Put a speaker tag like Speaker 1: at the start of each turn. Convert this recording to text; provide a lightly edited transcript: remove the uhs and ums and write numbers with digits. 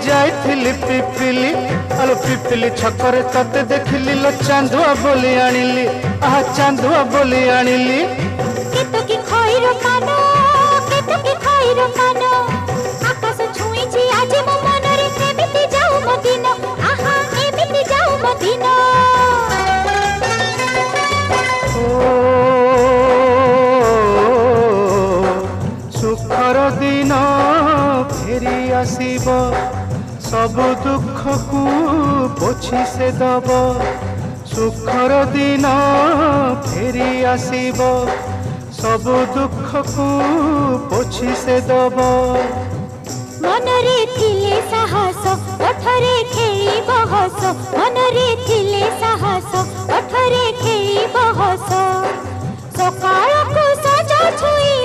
Speaker 1: जाइथिली पिपिली आलो पिपिली छकरे तते देखिली लो चांदुआ बोली आनिली आहा चांदुआ बोली आनिली
Speaker 2: केतो की खइरो कानो केतो की खइरो कानो आकाश छुईची आज मो मनरे एमिति जाऊ मो दिन आहा एमिति जाऊ मो दिन
Speaker 1: सुखर दिन फेरी आसीब सब दुख को पोछि से दब सुखर दिन फेरी आसीब सब दुख को पोछि से दब
Speaker 2: मनरे थिले साहस ओठरे खेई बहस मनरे थिले साहस ओठरे खेई बहस सकाळ को सजा छुई